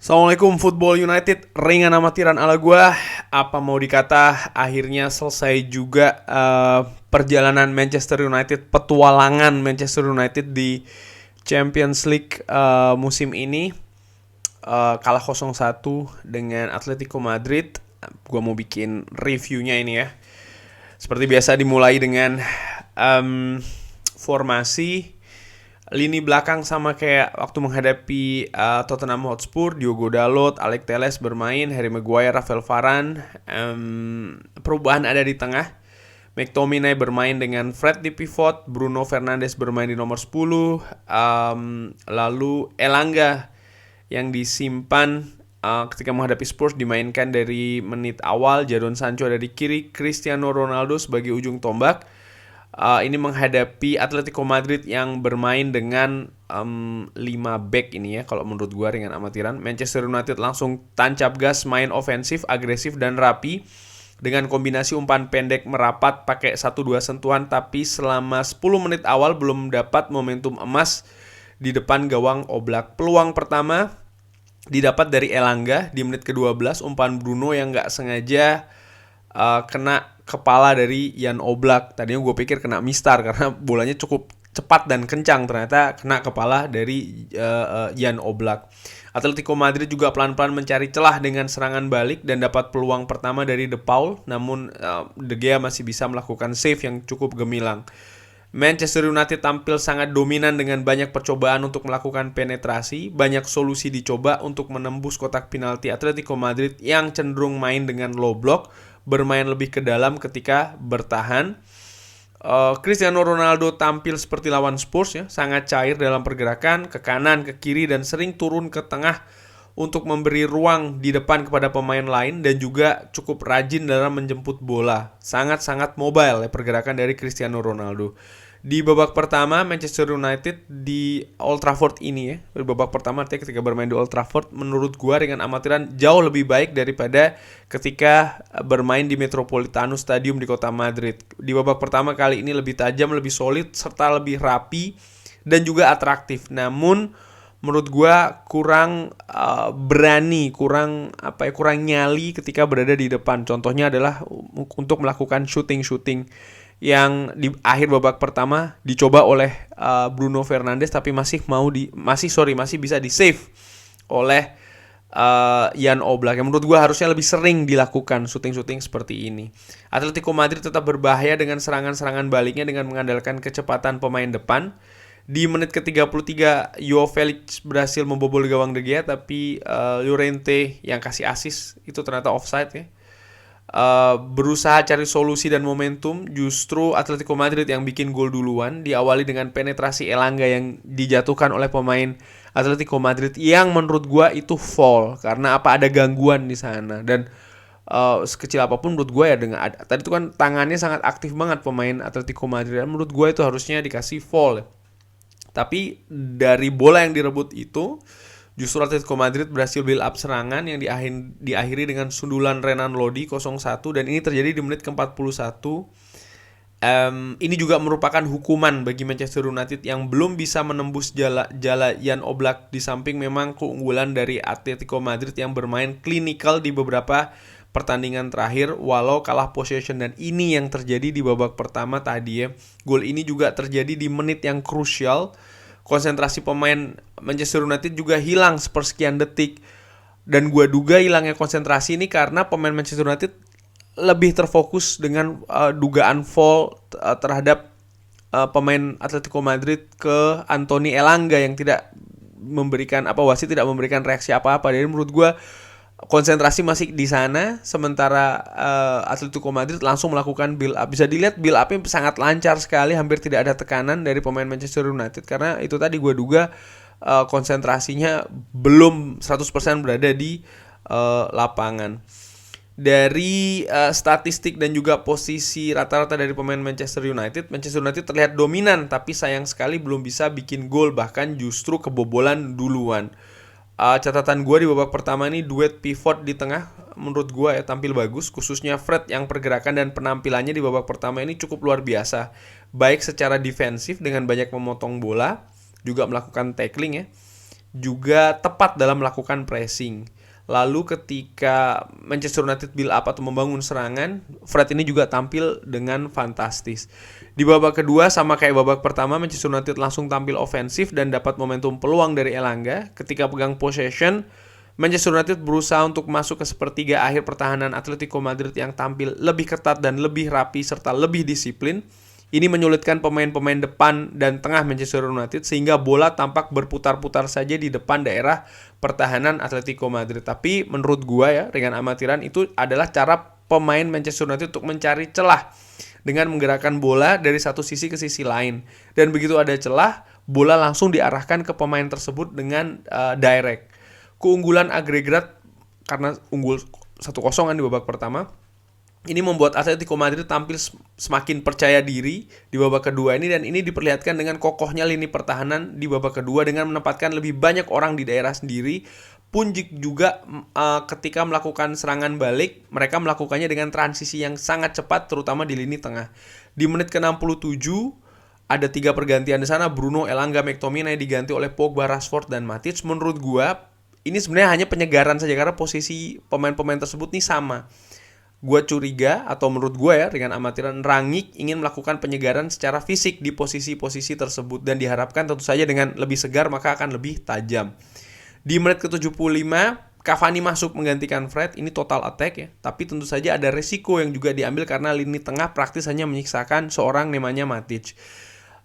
Assalamualaikum Football United, ringan amatiran ala gua. Apa mau dikata, akhirnya selesai juga perjalanan Manchester United, petualangan Manchester United di Champions League musim ini. Kalah 0-1 dengan Atletico Madrid. Gua mau bikin reviewnya ini ya. Seperti biasa dimulai dengan formasi. Lini belakang sama kayak waktu menghadapi Tottenham Hotspur. Diogo Dalot, Alex Telles bermain, Harry Maguire, Rafael Varane. Perubahan ada di tengah. McTominay bermain dengan Fred di pivot, Bruno Fernandes bermain di nomor 10, lalu Elanga yang disimpan ketika menghadapi Spurs dimainkan dari menit awal. Jadon Sancho ada di kiri, Cristiano Ronaldo sebagai ujung tombak. Ini menghadapi Atletico Madrid yang bermain dengan 5 back ini ya, kalau menurut gue ringan amatiran. Manchester United langsung tancap gas, main ofensif, agresif dan rapi dengan kombinasi umpan pendek merapat pakai 1-2 sentuhan, tapi selama 10 menit awal belum dapat momentum emas di depan gawang Oblak. Peluang pertama didapat dari Elanga di menit ke-12, umpan Bruno yang gak sengaja kena kepala dari Jan Oblak. Tadinya gue pikir kena mistar karena bolanya cukup cepat dan kencang, ternyata kena kepala dari Jan Oblak. Atletico Madrid juga pelan-pelan mencari celah dengan serangan balik dan dapat peluang pertama dari De Paul, namun De Gea masih bisa melakukan save yang cukup gemilang. Manchester United tampil sangat dominan dengan banyak percobaan untuk melakukan penetrasi, banyak solusi dicoba untuk menembus kotak penalti Atletico Madrid yang cenderung main dengan low block, bermain lebih ke dalam ketika bertahan. Cristiano Ronaldo tampil seperti lawan Spurs ya, sangat cair dalam pergerakan, ke kanan, ke kiri dan sering turun ke tengah untuk memberi ruang di depan kepada pemain lain dan juga cukup rajin dalam menjemput bola. Sangat-sangat mobile ya pergerakan dari Cristiano Ronaldo. Di babak pertama Manchester United di Old Trafford ini ya, di babak pertama artinya ketika bermain di Old Trafford, menurut gua dengan amatiran jauh lebih baik daripada ketika bermain di Metropolitano Stadium di kota Madrid. Di babak pertama kali ini lebih tajam, lebih solid serta lebih rapi dan juga atraktif. Namun menurut gua kurang berani, kurang nyali ketika berada di depan. Contohnya adalah untuk melakukan shooting yang di akhir babak pertama dicoba oleh Bruno Fernandes, tapi masih bisa di save oleh Jan Oblak. Yang menurut gue harusnya lebih sering dilakukan shooting seperti ini. Atletico Madrid tetap berbahaya dengan serangan-serangan baliknya dengan mengandalkan kecepatan pemain depan. Di menit ke-33 Joao Felix berhasil membobol gawang De Gea, tapi Llorente yang kasih assist itu ternyata offside ya. Berusaha cari solusi dan momentum, justru Atletico Madrid yang bikin gol duluan, diawali dengan penetrasi Elanga yang dijatuhkan oleh pemain Atletico Madrid yang menurut gua itu foul karena ada gangguan di sana. Dan sekecil apapun menurut gua ya, tadi itu kan tangannya sangat aktif banget pemain Atletico Madrid, dan menurut gua itu harusnya dikasih foul ya. Tapi dari bola yang direbut itu, justru Atletico Madrid berhasil build up serangan yang diakhiri dengan sundulan Renan Lodi 0-1, dan ini terjadi di menit ke-41. Ini juga merupakan hukuman bagi Manchester United yang belum bisa menembus jala Jan Oblak, di samping memang keunggulan dari Atletico Madrid yang bermain klinikal di beberapa pertandingan terakhir walau kalah possession. Dan ini yang terjadi di babak pertama tadi ya. Gol ini juga terjadi di menit yang krusial. Konsentrasi pemain Manchester United juga hilang sepersekian detik. Dan gue duga hilangnya konsentrasi ini karena pemain Manchester United lebih terfokus dengan dugaan foul terhadap pemain Atletico Madrid ke Anthony Elanga yang tidak memberikan wasit tidak memberikan reaksi apa-apa. Jadi menurut gue konsentrasi masih di sana, sementara Atletico Madrid langsung melakukan build up. Bisa dilihat build up-nya sangat lancar sekali, hampir tidak ada tekanan dari pemain Manchester United karena itu tadi gue duga konsentrasinya belum 100% berada di lapangan. Dari statistik dan juga posisi rata-rata dari pemain Manchester United terlihat dominan, tapi sayang sekali belum bisa bikin gol, bahkan justru kebobolan duluan. Catatan gue di babak pertama ini, duet pivot di tengah menurut gue ya tampil bagus, khususnya Fred yang pergerakan dan penampilannya di babak pertama ini cukup luar biasa, baik secara defensif dengan banyak memotong bola, juga melakukan tackling ya, juga tepat dalam melakukan pressing. Lalu ketika Manchester United build up atau membangun serangan, Fred ini juga tampil dengan fantastis. Di babak kedua sama kayak babak pertama, Manchester United langsung tampil ofensif dan dapat momentum peluang dari Elanga. Ketika pegang possession, Manchester United berusaha untuk masuk ke sepertiga akhir pertahanan Atletico Madrid yang tampil lebih ketat dan lebih rapi serta lebih disiplin. Ini menyulitkan pemain-pemain depan dan tengah Manchester United sehingga bola tampak berputar-putar saja di depan daerah pertahanan Atletico Madrid. Tapi menurut gua ya, dengan amatiran itu adalah cara pemain Manchester United untuk mencari celah dengan menggerakkan bola dari satu sisi ke sisi lain. Dan begitu ada celah, bola langsung diarahkan ke pemain tersebut dengan direct. Keunggulan agregat karena unggul 1-0 kan di babak pertama. Ini membuat Atletico Madrid tampil semakin percaya diri di babak kedua ini, dan ini diperlihatkan dengan kokohnya lini pertahanan di babak kedua dengan menempatkan lebih banyak orang di daerah sendiri. Pun juga ketika melakukan serangan balik, mereka melakukannya dengan transisi yang sangat cepat terutama di lini tengah. Di menit ke-67 ada 3 pergantian di sana. Bruno, Elanga, McTominay diganti oleh Pogba, Rashford dan Matic. Menurut gua ini sebenarnya hanya penyegaran saja karena posisi pemain-pemain tersebut nih sama. Gue curiga, atau menurut gue ya, dengan amatiran, Rangnick ingin melakukan penyegaran secara fisik di posisi-posisi tersebut dan diharapkan tentu saja dengan lebih segar maka akan lebih tajam. Di menit ke-75 Cavani masuk menggantikan Fred. Ini total attack ya, tapi tentu saja ada resiko yang juga diambil karena lini tengah praktis hanya menyiksakan seorang namanya Matic.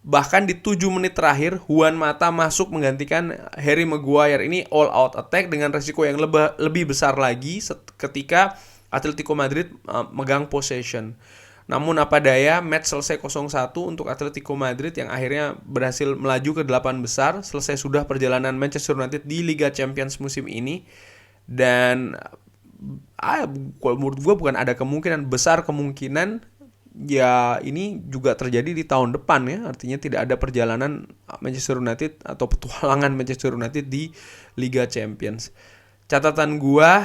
Bahkan di 7 menit terakhir Juan Mata masuk menggantikan Harry Maguire. Ini all out attack dengan resiko yang lebih besar lagi ketika Atletico Madrid megang possession. Namun apa daya, match selesai 0-1 untuk Atletico Madrid yang akhirnya berhasil melaju ke 8 besar. Selesai sudah perjalanan Manchester United di Liga Champions musim ini. Dan menurut gue bukan ada kemungkinan, besar kemungkinan ya ini juga terjadi di tahun depan ya. Artinya tidak ada perjalanan Manchester United atau petualangan Manchester United di Liga Champions. Catatan gua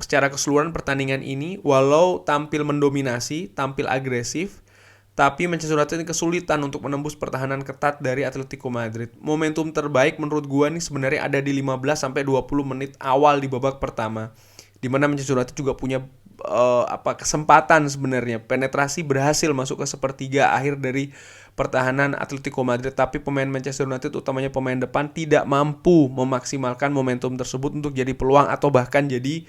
secara keseluruhan pertandingan ini, walau tampil mendominasi, tampil agresif, tapi Manchester United kesulitan untuk menembus pertahanan ketat dari Atletico Madrid. Momentum terbaik menurut gua nih sebenarnya ada di 15-20 menit awal di babak pertama, di mana Manchester United juga punya kesempatan sebenarnya. Penetrasi berhasil masuk ke sepertiga akhir dari pertahanan Atletico Madrid, tapi pemain Manchester United utamanya pemain depan tidak mampu memaksimalkan momentum tersebut untuk jadi peluang atau bahkan jadi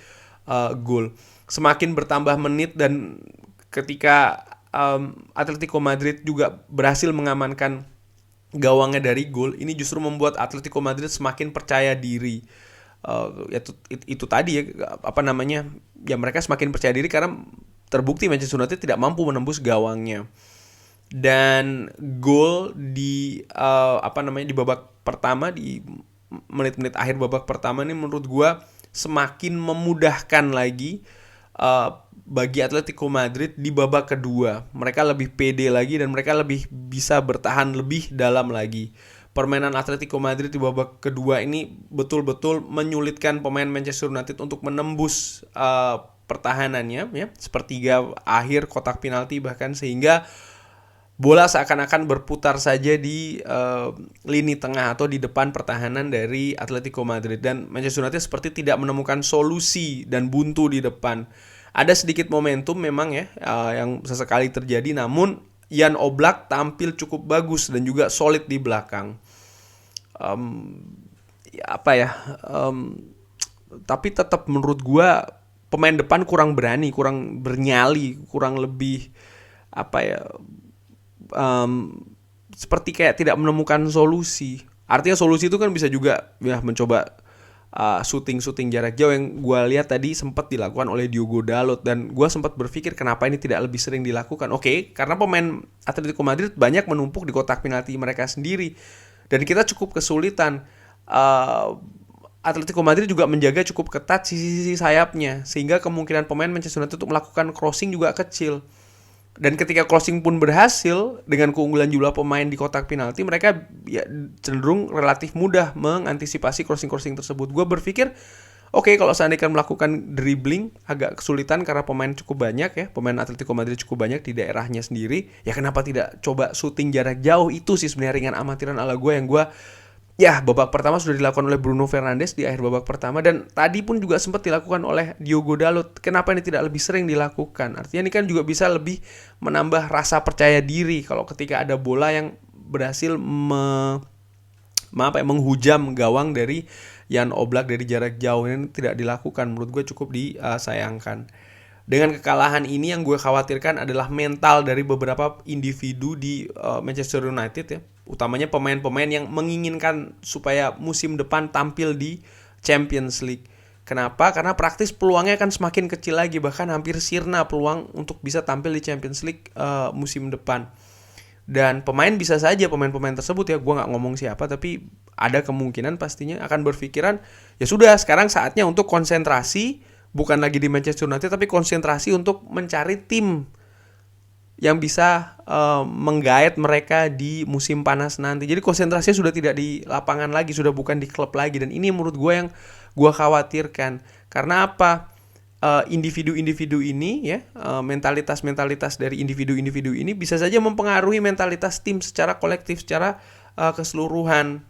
gol. Semakin bertambah menit dan ketika Atletico Madrid juga berhasil mengamankan gawangnya dari gol, ini justru membuat Atletico Madrid semakin percaya diri. Itu tadi ya, ya mereka semakin percaya diri karena terbukti Manchester United tidak mampu menembus gawangnya. Dan gol di di babak pertama, di menit-menit akhir babak pertama ini menurut gua semakin memudahkan lagi bagi Atletico Madrid di babak kedua. Mereka lebih pede lagi dan mereka lebih bisa bertahan lebih dalam lagi. Permainan Atletico Madrid di babak kedua ini betul-betul menyulitkan pemain Manchester United untuk menembus pertahanannya ya, sepertiga akhir kotak penalti bahkan, sehingga bola seakan-akan berputar saja di lini tengah atau di depan pertahanan dari Atletico Madrid, dan Manchester United seperti tidak menemukan solusi dan buntu di depan. Ada sedikit momentum memang ya yang sesekali terjadi, namun Jan Oblak tampil cukup bagus dan juga solid di belakang. Tapi tetap menurut gua pemain depan kurang berani, kurang bernyali, kurang lebih seperti kayak tidak menemukan solusi. Artinya solusi itu kan bisa juga ya mencoba shooting jarak jauh yang gue lihat tadi sempat dilakukan oleh Diogo Dalot, dan gue sempat berpikir kenapa ini tidak lebih sering dilakukan. Oke, karena pemain Atletico Madrid banyak menumpuk di kotak penalti mereka sendiri dan kita cukup kesulitan. Atletico Madrid juga menjaga cukup ketat sisi-sisi sayapnya sehingga kemungkinan pemain Manchester United untuk melakukan crossing juga kecil. Dan ketika crossing pun berhasil dengan keunggulan jumlah pemain di kotak penalti, mereka ya cenderung relatif mudah mengantisipasi crossing tersebut. Gue berpikir, oke, kalau seandainya melakukan dribbling agak kesulitan karena pemain cukup banyak ya, pemain Atletico Madrid cukup banyak di daerahnya sendiri, ya kenapa tidak coba shooting jarak jauh? Itu sih sebenarnya ringan amatiran ala gue Ya, babak pertama sudah dilakukan oleh Bruno Fernandes di akhir babak pertama, dan tadi pun juga sempat dilakukan oleh Diogo Dalot. Kenapa ini tidak lebih sering dilakukan? Artinya ini kan juga bisa lebih menambah rasa percaya diri kalau ketika ada bola yang berhasil menghujam gawang dari Jan Oblak dari jarak jauh. Ini tidak dilakukan, menurut gue cukup disayangkan. Dengan kekalahan ini yang gue khawatirkan adalah mental dari beberapa individu di Manchester United ya. Utamanya pemain-pemain yang menginginkan supaya musim depan tampil di Champions League. Kenapa? Karena praktis peluangnya akan semakin kecil lagi, bahkan hampir sirna peluang untuk bisa tampil di Champions League musim depan. Dan pemain pemain tersebut ya, gue gak ngomong siapa, tapi ada kemungkinan pastinya akan berpikiran, ya sudah sekarang saatnya untuk konsentrasi, bukan lagi di Manchester United, tapi konsentrasi untuk mencari tim yang bisa menggait mereka di musim panas nanti. Jadi konsentrasinya sudah tidak di lapangan lagi, sudah bukan di klub lagi. Dan ini menurut gue yang gue khawatirkan. Karena apa? Individu-individu ini ya, mentalitas dari individu-individu ini bisa saja mempengaruhi mentalitas tim secara kolektif, secara keseluruhan.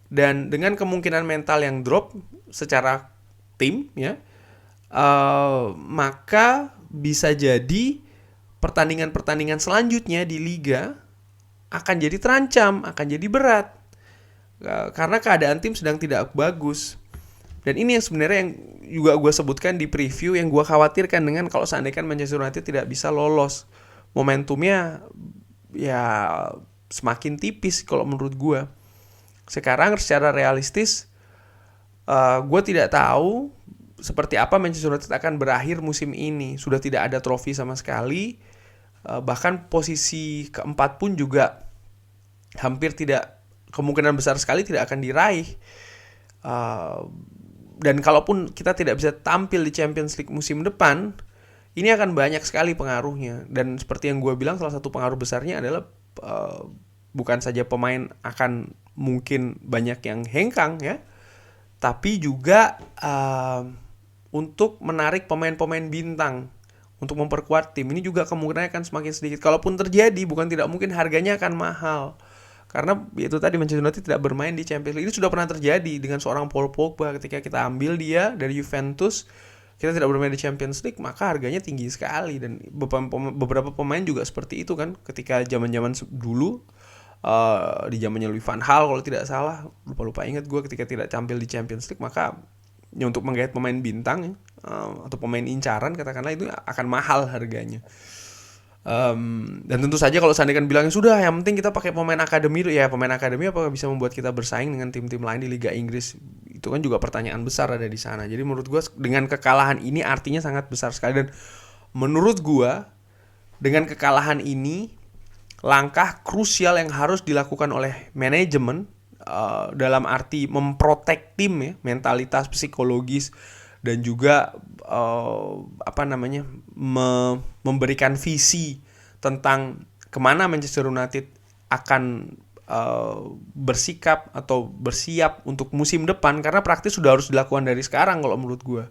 Dan dengan kemungkinan mental yang drop secara tim ya, maka bisa jadi pertandingan-pertandingan selanjutnya di liga akan jadi terancam, akan jadi berat karena keadaan tim sedang tidak bagus. Dan ini yang sebenarnya yang juga gue sebutkan di preview, yang gue khawatirkan dengan kalau seandainya Manchester United tidak bisa lolos, momentumnya ya semakin tipis kalau menurut gue. Sekarang secara realistis gue tidak tahu seperti apa Manchester United akan berakhir musim ini. Sudah tidak ada trofi sama sekali. Bahkan posisi keempat pun juga kemungkinan besar sekali tidak akan diraih. Dan kalaupun kita tidak bisa tampil di Champions League musim depan, ini akan banyak sekali pengaruhnya. Dan seperti yang gue bilang, salah satu pengaruh besarnya adalah bukan saja pemain akan mungkin banyak yang hengkang ya, tapi juga untuk menarik pemain-pemain bintang untuk memperkuat tim. Ini juga kemungkinan akan semakin sedikit. Kalaupun terjadi, bukan tidak mungkin harganya akan mahal. Karena itu tadi, Manchester United tidak bermain di Champions League. Ini sudah pernah terjadi dengan seorang Paul Pogba. Ketika kita ambil dia dari Juventus, kita tidak bermain di Champions League, maka harganya tinggi sekali. Dan beberapa pemain juga seperti itu kan. Ketika zaman-zaman dulu, di zamannya Louis van Gaal kalau tidak salah, lupa ingat gue, ketika tidak tampil di Champions League, maka ya untuk menggait pemain bintang ya, atau pemain incaran katakanlah, itu akan mahal harganya. Dan tentu saja kalau seandainya bilang sudah, yang penting kita pakai pemain akademi, ya pemain akademi apakah bisa membuat kita bersaing dengan tim-tim lain di Liga Inggris? Itu kan juga pertanyaan besar ada di sana. Jadi menurut gue dengan kekalahan ini artinya sangat besar sekali. Dan menurut gue dengan kekalahan ini, langkah krusial yang harus dilakukan oleh manajemen dalam arti memprotek tim ya, mentalitas, psikologis, dan juga memberikan visi tentang kemana Manchester United akan bersikap atau bersiap untuk musim depan, karena praktis sudah harus dilakukan dari sekarang kalau menurut gue.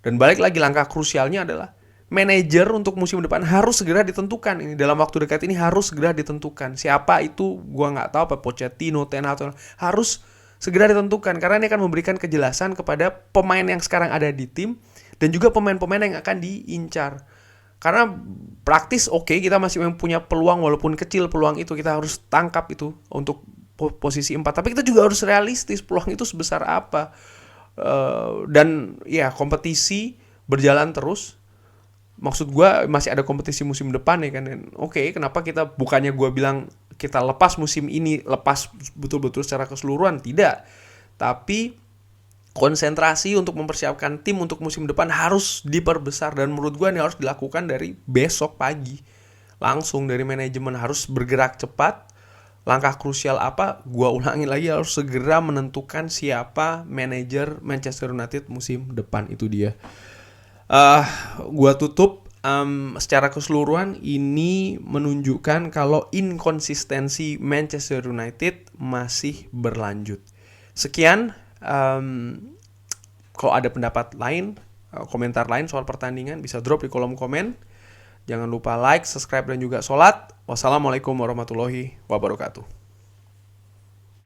Dan balik lagi, langkah krusialnya adalah manajer untuk musim depan harus segera ditentukan. Ini dalam waktu dekat ini harus segera ditentukan. Siapa itu gue nggak tahu, apa Pochettino, Ten Hag, harus segera ditentukan, karena ini akan memberikan kejelasan kepada pemain yang sekarang ada di tim dan juga pemain-pemain yang akan diincar. Karena praktis kita masih punya peluang, walaupun kecil peluang itu, kita harus tangkap itu untuk posisi 4. Tapi kita juga harus realistis, peluang itu sebesar apa. Dan ya kompetisi berjalan terus. Maksud gue masih ada kompetisi musim depan ya kan. Kenapa kita, bukannya gue bilang kita lepas musim ini, lepas betul-betul secara keseluruhan, tidak. Tapi konsentrasi untuk mempersiapkan tim untuk musim depan harus diperbesar. Dan menurut gue ini harus dilakukan dari besok pagi. Langsung dari manajemen harus bergerak cepat. Langkah krusial apa? Gue ulangi lagi, harus segera menentukan siapa manajer Manchester United musim depan. Itu dia. Gua tutup, secara keseluruhan ini menunjukkan kalau inkonsistensi Manchester United masih berlanjut. Sekian, kalau ada pendapat lain, komentar lain soal pertandingan, bisa drop di kolom komen. Jangan lupa like, subscribe, dan juga sholat. Wassalamualaikum warahmatullahi wabarakatuh.